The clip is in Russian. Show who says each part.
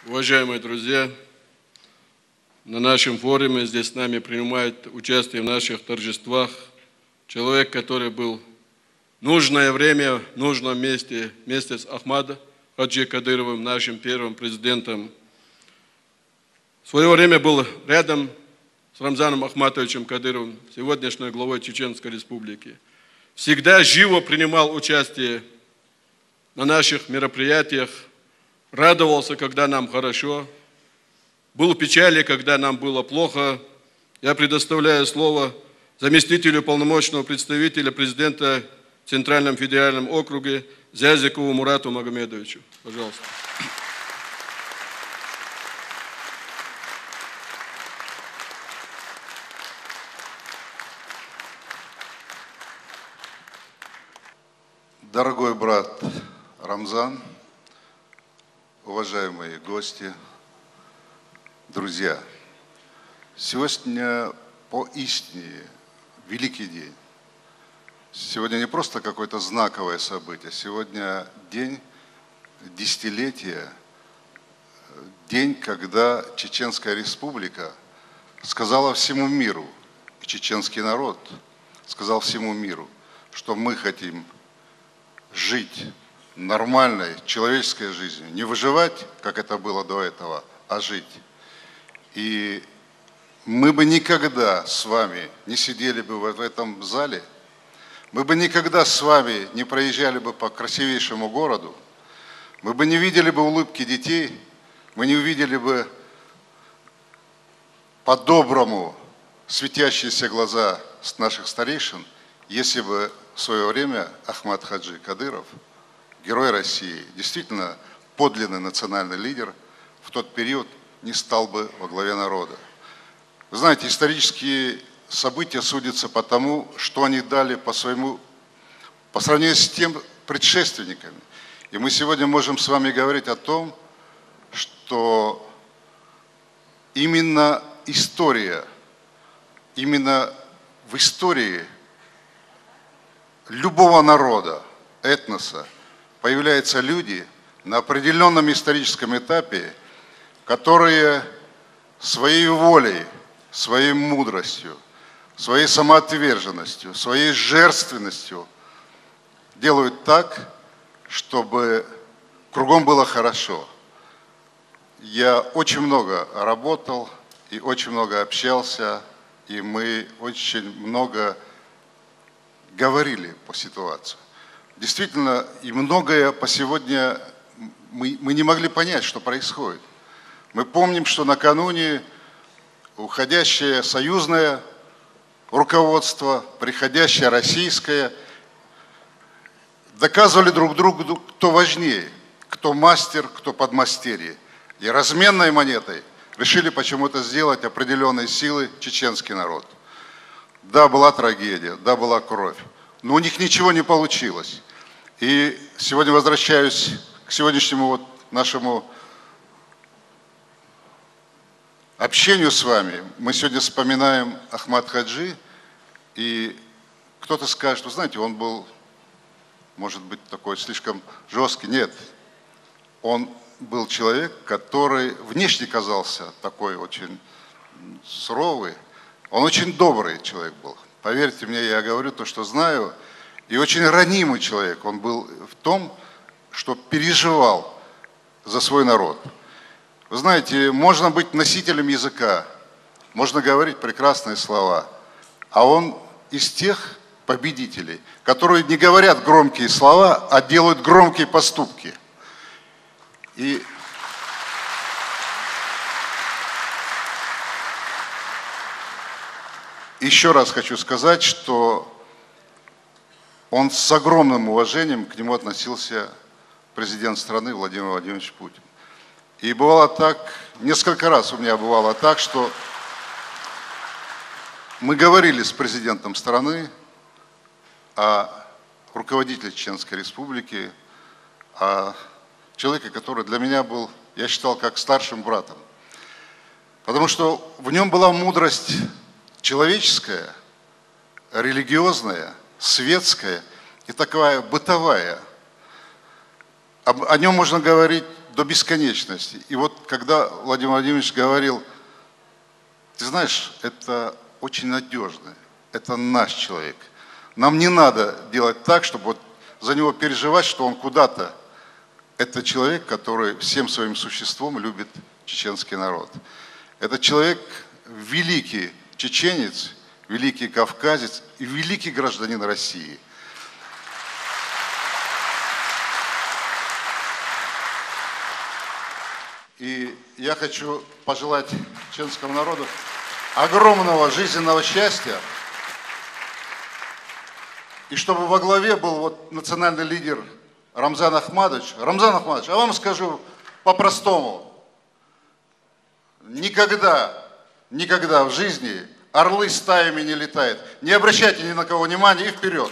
Speaker 1: Уважаемые друзья, на нашем форуме здесь с нами принимает участие в наших торжествах человек, который был в нужное время, в нужном месте, вместе с Ахмадом Хаджи Кадыровым, нашим первым президентом. В свое время был рядом с Рамзаном Ахматовичем Кадыровым, сегодняшней главой Чеченской Республики. Всегда живо принимал участие на наших мероприятиях, радовался, когда нам хорошо, был в печали, когда нам было плохо. Я предоставляю слово заместителю полномочного представителя президента в Центральном федеральном округе Зязикову Мурату Магомедовичу. Пожалуйста.
Speaker 2: Дорогой брат Рамзан, уважаемые гости, друзья, сегодня поистине великий день. Сегодня не просто какое-то знаковое событие, сегодня день десятилетия, день, когда Чеченская Республика сказала всему миру, и чеченский народ сказал всему миру, что мы хотим жить нормальной человеческой жизнью, не выживать, как это было до этого, а жить. И мы бы никогда с вами не сидели бы в этом зале, мы бы никогда с вами не проезжали бы по красивейшему городу, мы бы не видели бы улыбки детей, мы не увидели бы по-доброму светящиеся глаза наших старейшин, если бы в свое время Ахмад Хаджи Кадыров, герой России, действительно подлинный национальный лидер, в тот период не стал бы во главе народа. Вы знаете, исторические события судятся по тому, что они дали по сравнению с тем предшественниками. И мы сегодня можем с вами говорить о том, что именно история, именно в истории любого народа, этноса, появляются люди на определенном историческом этапе, которые своей волей, своей мудростью, своей самоотверженностью, своей жертвенностью делают так, чтобы кругом было хорошо. Я очень много работал и очень много общался, и мы очень много говорили по ситуации. Действительно, и многое по сегодня мы не могли понять, что происходит. Мы помним, что накануне уходящее союзное руководство, приходящее российское, доказывали друг другу, кто важнее, кто мастер, кто подмастерье. И разменной монетой решили почему-то сделать определенные силы чеченский народ. Да, была трагедия, да, была кровь, но у них ничего не получилось. И сегодня возвращаюсь к сегодняшнему нашему общению с вами. Мы сегодня вспоминаем Ахмад Хаджи, и кто-то скажет, вы знаете, он был, может быть, такой слишком жесткий. Нет, он был человек, который внешне казался такой очень суровый. Он очень добрый человек был. Поверьте мне, я говорю то, что знаю. И очень ранимый человек. Он был в том, что переживал за свой народ. Вы знаете, можно быть носителем языка, можно говорить прекрасные слова, а он из тех победителей, которые не говорят громкие слова, а делают громкие поступки. И еще раз хочу сказать, что он с огромным уважением к нему относился президент страны Владимир Владимирович Путин. И бывало так, несколько раз у меня бывало так, что мы говорили с президентом страны о руководителе Чеченской Республики, о человеке, который для меня был, я считал, как старшим братом. Потому что в нем была мудрость человеческая, религиозная, светская и такая бытовая. О нем можно говорить до бесконечности. И вот когда Владимир Владимирович говорил, ты знаешь, это очень надежно, это наш человек. Нам не надо делать так, чтобы вот за него переживать, что он куда-то. Это человек, который всем своим существом любит чеченский народ. Это человек, великий чеченец, великий кавказец и великий гражданин России. И я хочу пожелать чеченскому народу огромного жизненного счастья. И чтобы во главе был вот национальный лидер Рамзан Ахмадович. Рамзан Ахмадович, а вам скажу по-простому. Никогда в жизни орлы стаями не летают. Не обращайте ни на кого внимания и вперед.